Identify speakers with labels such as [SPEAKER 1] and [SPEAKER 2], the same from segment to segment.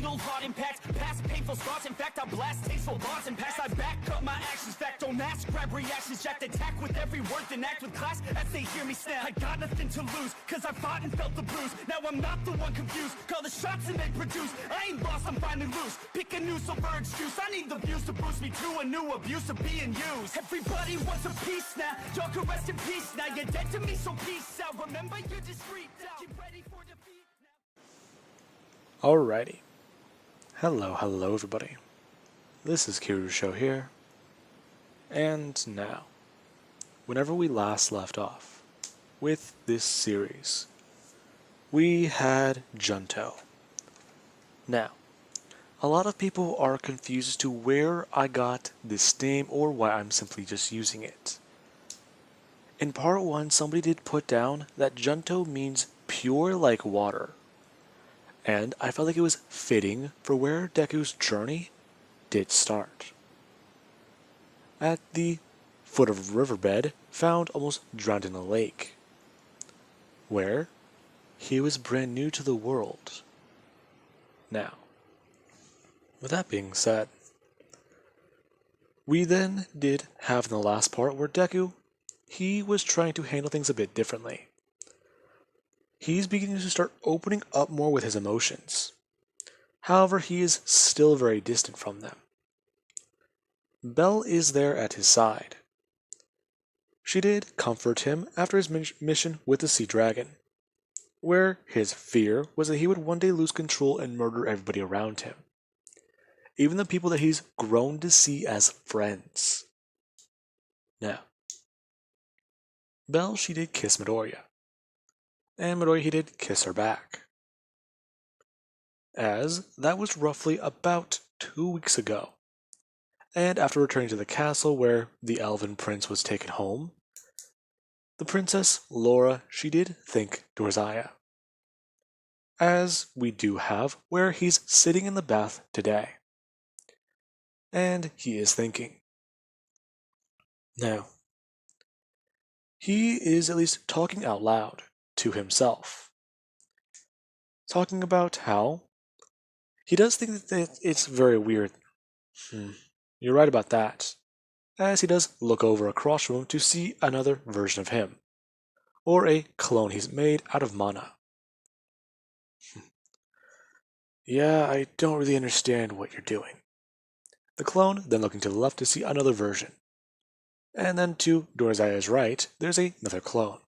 [SPEAKER 1] fatal heart impacts, past painful scars. In fact, I blast tasteful bars and pass. I back up my actions. Fact, don't ask, grab reactions. Jacked attack with every word, then act with class as they hear me snap. I got nothing to lose, cause I fought and felt the bruise. Now I'm not the one confused. Call the shots and they produce. I ain't lost, I'm finally loose. Pick a new silver excuse. I need the views to boost me to a new abuse of being used. Everybody wants a piece now. Y'all can rest in peace now. You're dead to me, so peace out. Remember, you're discreet now. Get ready for defeat now.
[SPEAKER 2] Alrighty. Hello everybody. This is Kiru's show here. And now, whenever we last left off with this series, we had Junto. Now, a lot of people are confused as to where I got this name or why I'm simply just using it. In part 1, somebody did put down that Junto means pure like water. And I felt like it was fitting for where Deku's journey did start. At the foot of a riverbed, found almost drowned in a lake, where he was brand new to the world. Now, with that being said, we then did have in the last part where Deku, he was trying to handle things a bit differently. He's beginning to start opening up more with his emotions. However, he is still very distant from them. Belle is there at his side. She did comfort him after his mission with the Sea Dragon, where his fear was that he would one day lose control and murder everybody around him, even the people that he's grown to see as friends. Now, Belle, she did kiss Midoriya, and Midoriya, he did kiss her back, as that was roughly about 2 weeks ago. And after returning to the castle where the elven prince was taken home, the princess, Laura, she did thank Dorziah. As we do have where he's sitting in the bath today. And he is thinking. Now, he is at least talking out loud to himself. Talking about how he does think that it's very weird. You're right about that. As he does look over across from him to see another version of him, or a clone he's made out of mana. Yeah, I don't really understand what you're doing. The clone then looking to the left to see another version. And then to Dorziah's right, there's another clone.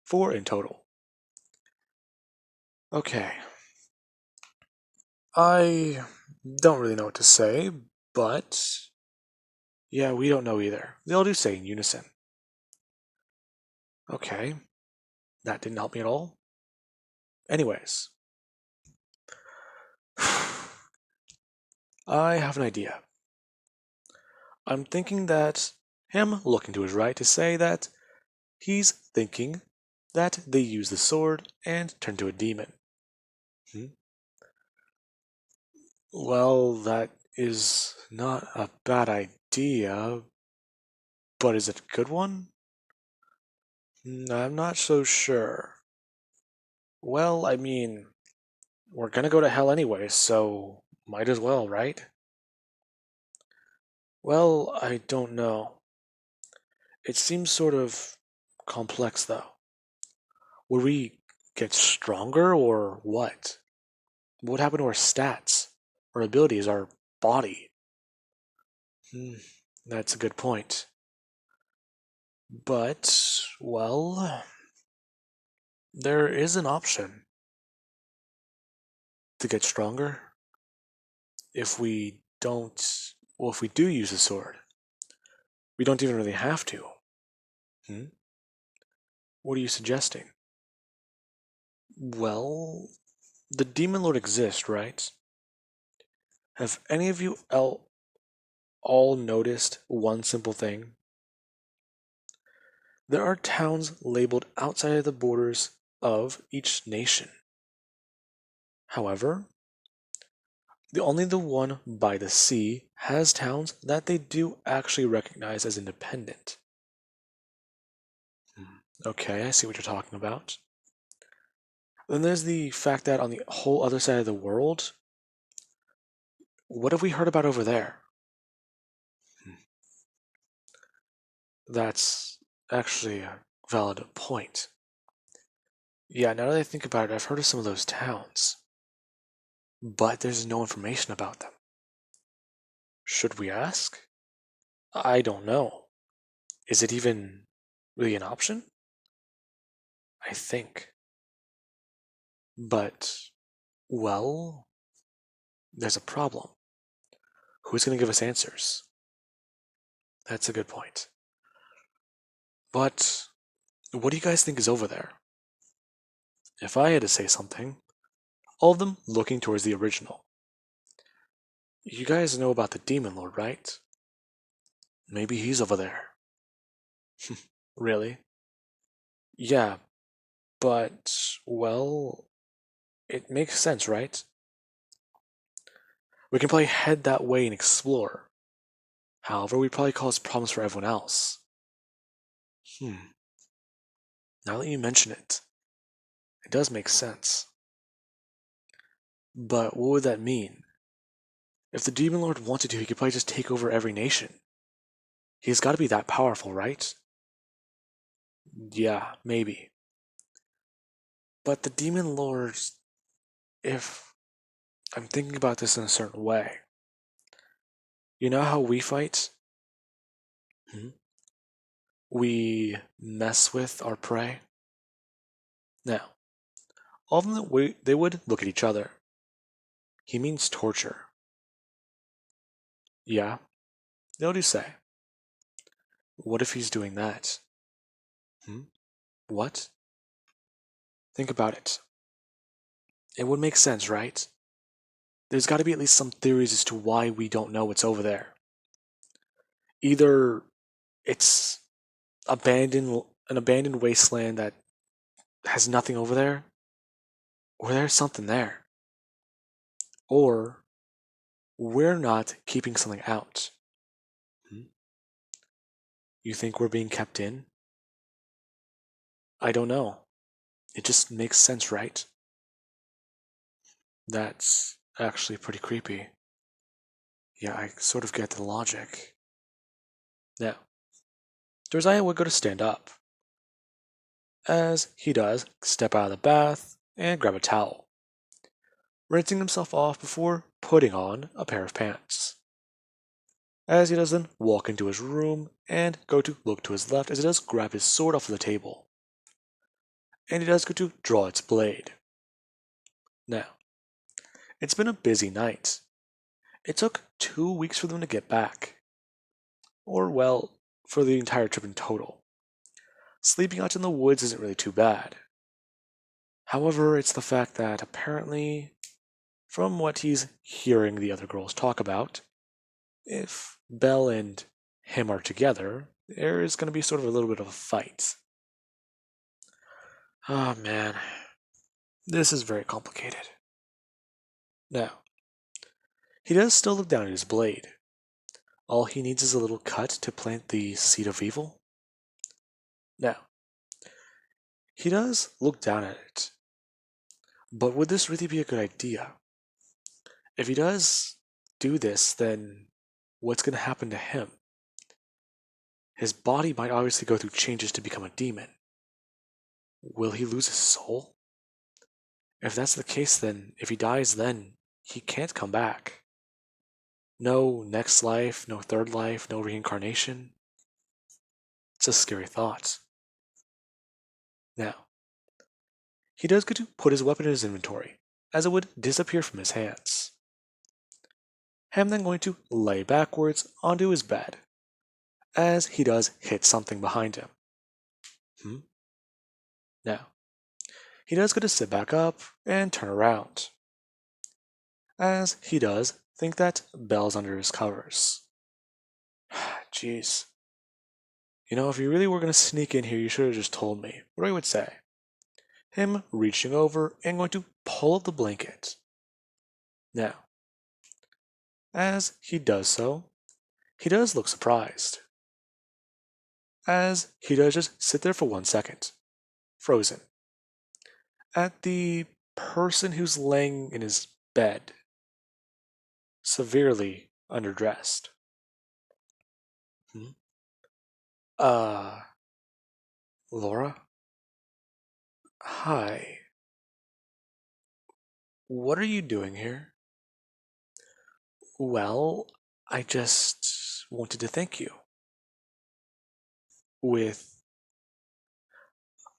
[SPEAKER 2] 4 in total. Okay. I don't really know what to say, but yeah, we don't know either. They all do say in unison. Okay. That didn't help me at all. Anyways. I have an idea. I'm thinking that him looking to his right to say that he's thinking that they use the sword and turn to a demon. Well, that is not a bad idea, but is it a good one? I'm not so sure. Well, I mean, we're gonna go to hell anyway, so might as well, right? Well, I don't know. It seems sort of complex, though. Would we get stronger, or what? What would happen to our stats, our abilities, our body? That's a good point. But, well, there is an option to get stronger. If we if we do use the sword, we don't even really have to. What are you suggesting? Well, the Demon Lord exists, right? Have any of you all noticed one simple thing? There are towns labeled outside of the borders of each nation. However, only the one by the sea has towns that they do actually recognize as independent. Okay, I see what you're talking about. Then there's the fact that on the whole other side of the world, What have we heard about over there? That's actually a valid point. Yeah, now that I think about it, I've heard of some of those towns, but there's no information about them. Should we ask? I don't know. Is it even really an option? I think. But, well, there's a problem. Who's going to give us answers? That's a good point. But, what do you guys think is over there? If I had to say something, all of them looking towards the original. You guys know about the Demon Lord, right? Maybe he's over there. Really? Yeah, but, well, it makes sense, right? We can probably head that way and explore. However, we probably cause problems for everyone else. Now that you mention it, it does make sense. But what would that mean? If the Demon Lord wanted to, he could probably just take over every nation. He's got to be that powerful, right? Yeah, maybe. But the Demon Lord, if I'm thinking about this in a certain way, you know how we fight? Hmm? We mess with our prey? Now, all of them, they would look at each other. He means torture. Yeah, what do you say? What if he's doing that? Hmm? What? Think about it. It would make sense, right? There's got to be at least some theories as to why we don't know what's over there. Either it's an abandoned wasteland that has nothing over there, or there's something there. Or we're not keeping something out. Hmm? You think we're being kept in? I don't know. It just makes sense, right? That's actually pretty creepy. Yeah, I sort of get the logic. Now, Josiah would go to stand up. As he does, step out of the bath and grab a towel, rinsing himself off before putting on a pair of pants. As he does then walk into his room and go to look to his left as he does grab his sword off the table. And he does go to draw its blade. Now, it's been a busy night. It took 2 weeks for them to get back. Or, well, for the entire trip in total. Sleeping out in the woods isn't really too bad. However, it's the fact that apparently, from what he's hearing the other girls talk about, if Belle and him are together, there is going to be sort of a little bit of a fight. Oh man, this is very complicated. Now, he does still look down at his blade. All he needs is a little cut to plant the seed of evil. Now, he does look down at it. But would this really be a good idea? If he does do this, then what's going to happen to him? His body might obviously go through changes to become a demon. Will he lose his soul? If that's the case, then if he dies then, he can't come back. No next life, no third life, no reincarnation. It's a scary thought. Now, he does get to put his weapon in his inventory, as it would disappear from his hands. Him then going to lay backwards onto his bed, as he does hit something behind him. Now, he does get to sit back up and turn around. As he does think that Belle's under his covers. Jeez. You know, if you really were going to sneak in here, you should have just told me. What I would say. Him reaching over and going to pull up the blanket. Now, as he does so, he does look surprised. As he does just sit there for 1 second, frozen, at the person who's laying in his bed. severely underdressed. Hmm? Uh, Laura? Hi. What are you doing here? Well, I just wanted to thank you. With.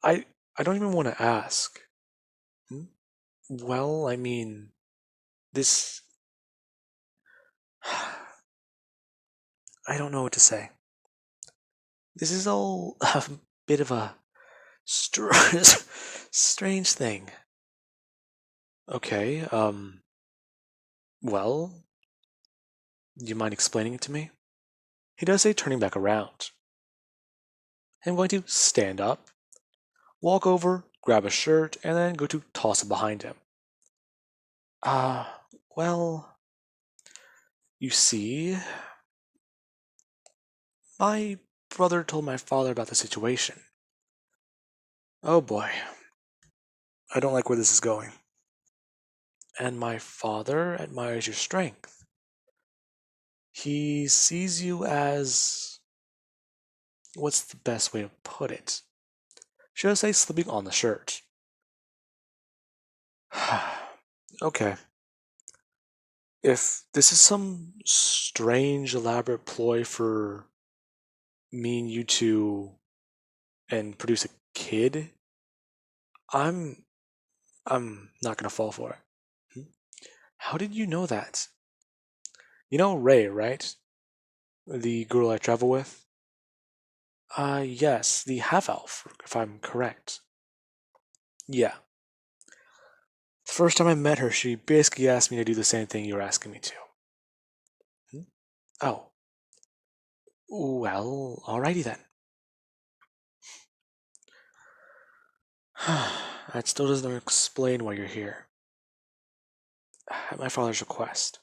[SPEAKER 2] I, I don't even want to ask. Hmm? Well, I mean, this. I don't know what to say. This is all a bit of a str- strange thing. Okay, well, do you mind explaining it to me? He does say, turning back around. I'm going to stand up, walk over, grab a shirt, and then go to toss it behind him. Uh, well, you see, my brother told my father about the situation. Oh boy, I don't like where this is going. And my father admires your strength. He sees you as. What's the best way to put it? Should I say slipping on the shirt? Okay. If this is some strange, elaborate ploy for me and you to and produce a kid, I'm I'm not gonna fall for it. Hmm? How did you know that? You know Ray, right? The girl I travel with? Yes, the half elf, if I'm correct. Yeah. The first time I met her, she basically asked me to do the same thing you're asking me to. Hmm? Oh, well, alrighty then. That still doesn't explain why you're here. At my father's request.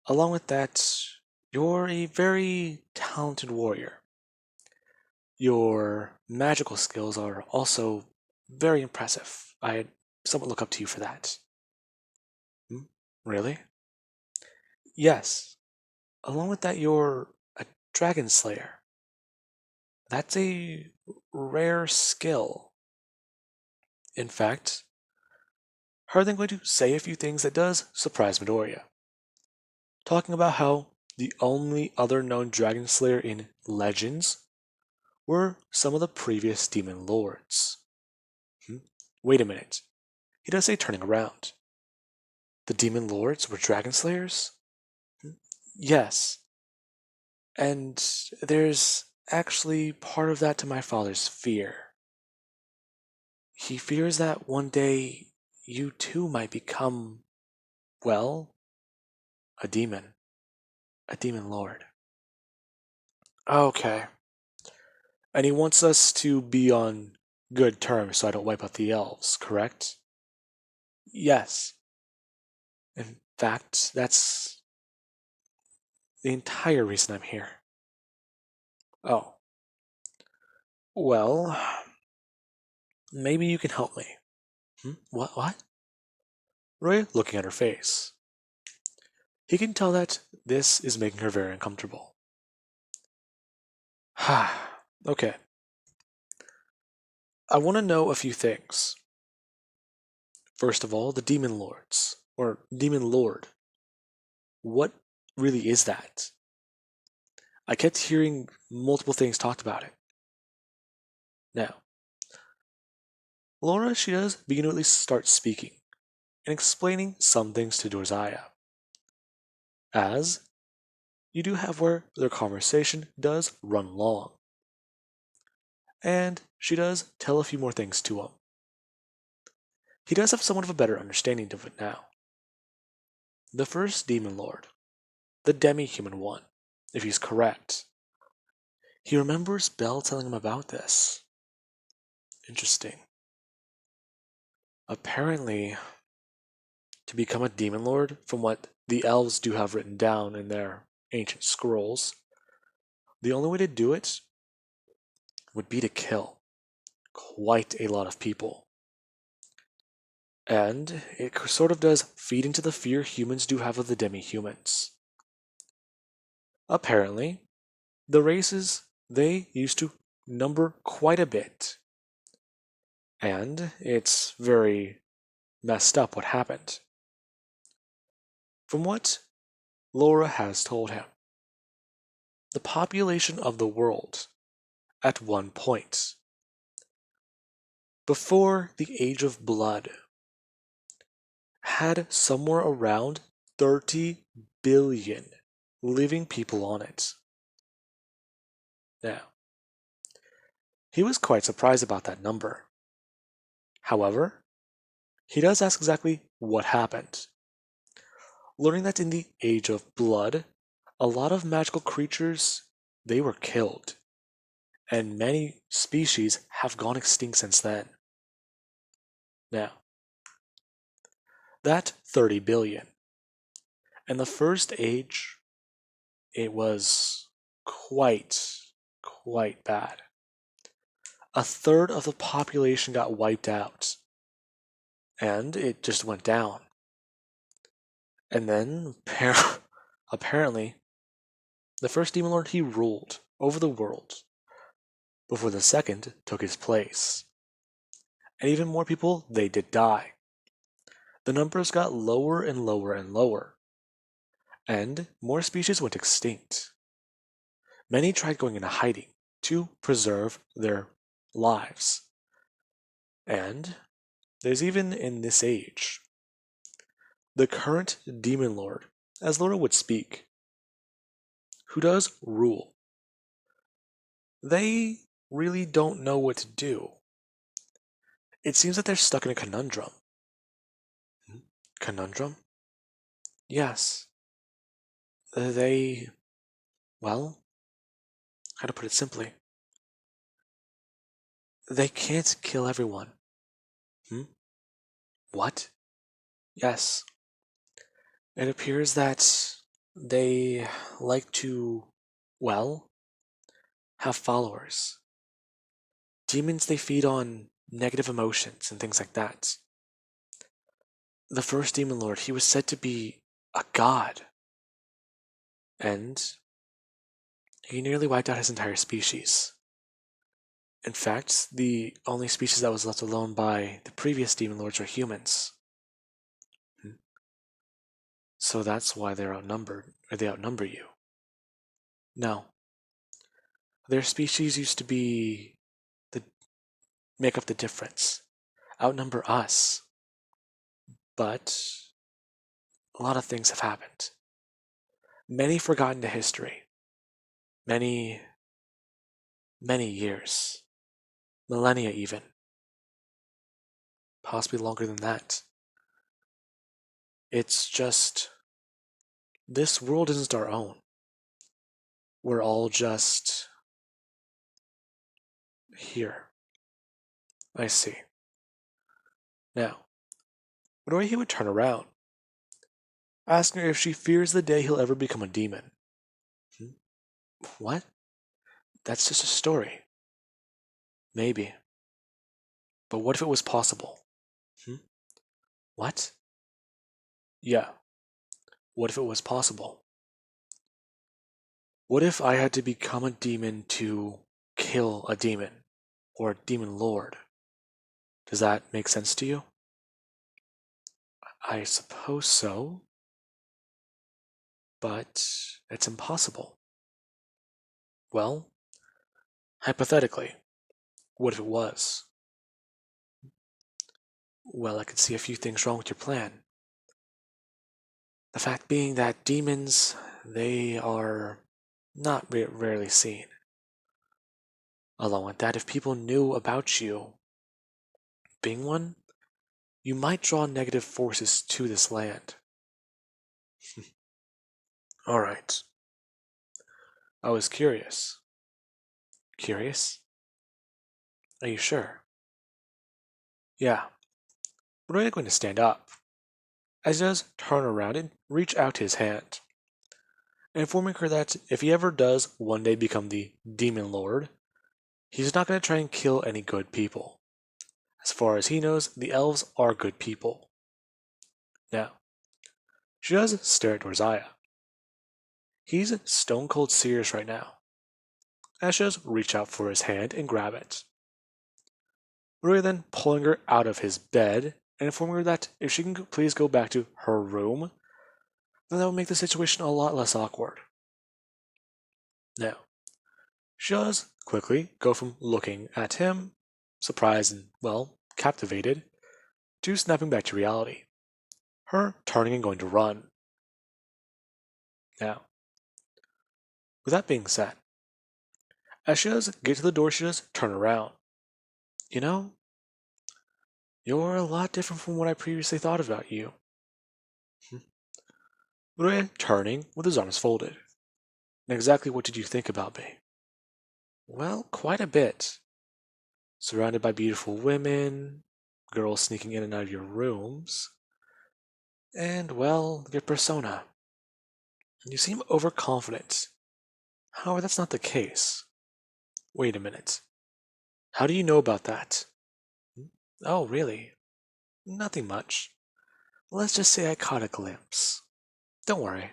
[SPEAKER 2] Along with that, you're a very talented warrior. Your magical skills are also very impressive. I somewhat look up to you for that. Hmm? Really? Yes. Along with that, you're a dragon slayer. That's a rare skill. In fact, heard them going to say a few things that does surprise Midoriya. Talking about how the only other known dragon slayer in Legends were some of the previous demon lords. Hmm? Wait a minute. He does say turning around. The demon lords were dragon slayers? Hmm? Yes. And there's actually part of that to my father's fear. He fears that one day you too might become, well, a demon. A demon lord. Okay. And he wants us to be on good terms so I don't wipe out the elves, correct? Yes. In fact, that's the entire reason I'm here. Oh. Well, maybe you can help me. Hmm? What? Roy looking at her face. He can tell that this is making her very uncomfortable. Okay. I want to know a few things. First of all, the demon lords, or demon lord. What really is that? I kept hearing multiple things talked about it. Now, Laura, she does begin to at least start speaking and explaining some things to Dorzaya. As you do have where their conversation does run long. And she does tell a few more things to him. He does have somewhat of a better understanding of it now. The first demon lord, the demi-human one, if he's correct. He remembers Belle telling him about this. Interesting. Apparently, to become a demon lord, from what the elves do have written down in their ancient scrolls, the only way to do it would be to kill quite a lot of people. And it sort of does feed into the fear humans do have of the demi-humans. Apparently, the races, they used to number quite a bit. And it's very messed up what happened. From what Laura has told him, the population of the world at one point, before the Age of Blood, had somewhere around 30 billion living people on it. Now, he was quite surprised about that number. However, he does ask exactly what happened, learning that in the Age of Blood, a lot of magical creatures, they were killed, and many species have gone extinct since then. Now, that 30 billion. In the first age, it was quite bad. A third of the population got wiped out, and it just went down. And then, apparently, the first Demon Lord, he ruled over the world before the second took his place. And even more people, they did die. The numbers got lower and lower and lower, and more species went extinct. Many tried going into hiding to preserve their lives. And there's even in this age, the current Demon Lord, as Laura would speak, who does rule. They really don't know what to do. It seems that they're stuck in a conundrum. Conundrum? Yes. They, well, how to put it simply, they can't kill everyone. What? Yes. It appears that they like to, well, have followers. Demons, they feed on negative emotions and things like that. The first Demon Lord, he was said to be a god. And he nearly wiped out his entire species. In fact, the only species that was left alone by the previous Demon Lords are humans. So that's why they're outnumbered, or they outnumber you. No. Their species used to be make up the difference, outnumber us. But a lot of things have happened. Many forgotten to history. Many years. Millennia even. Possibly longer than that. It's just, this world isn't our own. We're all just here. I see. Now, Midori, he would turn around, asking her if she fears the day he'll ever become a demon. What? That's just a story. Maybe. But what if it was possible? What? Yeah. What if it was possible? What if I had to become a demon to kill a demon? Or a demon lord? Does that make sense to you? I suppose so. But it's impossible. Well, hypothetically, what if it was? Well, I could see a few things wrong with your plan. The fact being that demons, they are not rarely seen. Along with that, if people knew about you being one, you might draw negative forces to this land. Alright. I was curious. Curious? Are you sure? Yeah. Roy is going to stand up, as he does turn around and reach out his hand, informing her that if he ever does one day become the Demon Lord, he's not going to try and kill any good people. As far as he knows, the elves are good people. Now, she does stare at Dorzaya. He's stone cold serious right now, as she does reach out for his hand and grab it. Midoriya then pulling her out of his bed and informing her that if she can please go back to her room, then that would make the situation a lot less awkward. Now, she does quickly go from looking at him, surprised and, well, captivated, to snapping back to reality. Her turning and going to run. Now, with that being said, as she does get to the door, she does turn around. You know, you're a lot different from what I previously thought about you. Midoriya turning with his arms folded. And exactly what did you think about me? Well, quite a bit. Surrounded by beautiful women, girls sneaking in and out of your rooms, and, well, your persona. You seem overconfident. However, that's not the case. Wait a minute. How do you know about that? Oh, really? Nothing much. Let's just say I caught a glimpse. Don't worry.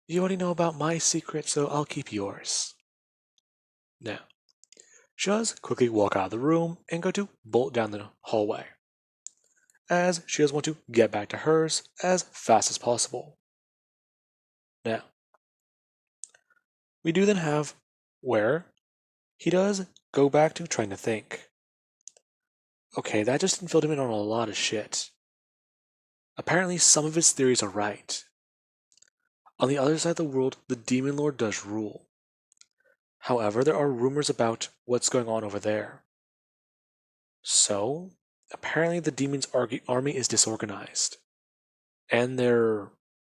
[SPEAKER 2] You already know about my secret, so I'll keep yours. Now, she does quickly walk out of the room and go to bolt down the hallway, as she does want to get back to hers as fast as possible. Now, we do then have where he does go back to trying to think. Okay, that just filled him in on a lot of shit. Apparently, some of his theories are right. On the other side of the world, the Demon Lord does rule. However, there are rumors about what's going on over there. So, apparently the demon's army is disorganized. And they're,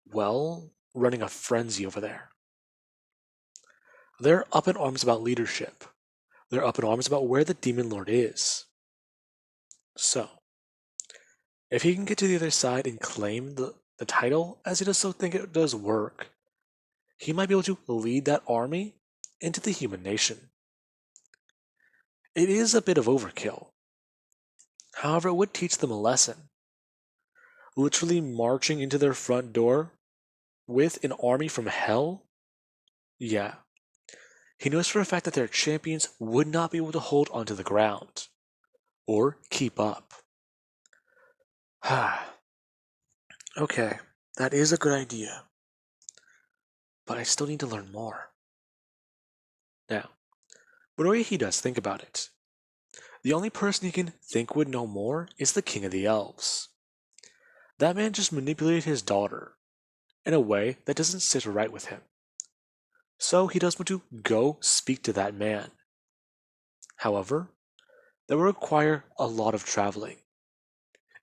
[SPEAKER 2] well, running a frenzy over there. They're up in arms about leadership. They're up in arms about where the Demon Lord is. So, if he can get to the other side and claim the title, as he does so think it does work, he might be able to lead that army into the human nation. It is a bit of overkill. However, it would teach them a lesson. Literally marching into their front door with an army from hell? Yeah. He knows for a fact that their champions would not be able to hold onto the ground. Or keep up. Okay, that is a good idea. But I still need to learn more. Now, whatever he does think about it, the only person he can think would know more is the King of the Elves. That man just manipulated his daughter in a way that doesn't sit right with him. So he does want to go speak to that man. However, that will require a lot of traveling.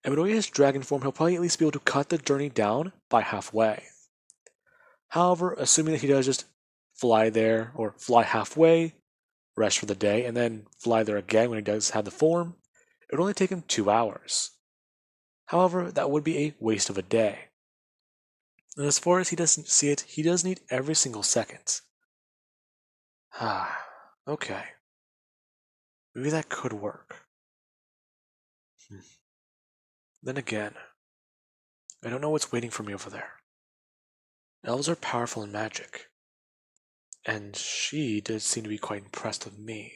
[SPEAKER 2] And with his dragon form, he'll probably at least be able to cut the journey down by halfway. However, assuming that he does just fly there, or fly halfway, rest for the day, and then fly there again when he does have the form, it would only take him 2 hours. However, that would be a waste of a day. And as far as he doesn't see it, he does need every single second. Okay. Maybe that could work. Then again, I don't know what's waiting for me over there. Elves are powerful in magic. And she did seem to be quite impressed with me.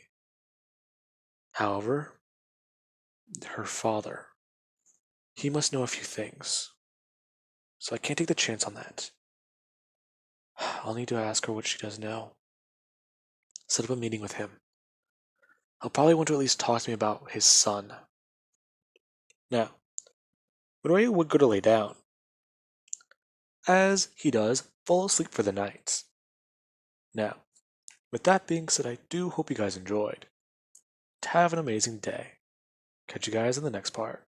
[SPEAKER 2] However, her father, he must know a few things. So I can't take the chance on that. I'll need to ask her what she does know. Set up a meeting with him. He'll probably want to at least talk to me about his son. Now, Midoriya would go to lay down, as he does fall asleep for the night. Now, with that being said, I do hope you guys enjoyed. Have an amazing day. Catch you guys in the next part.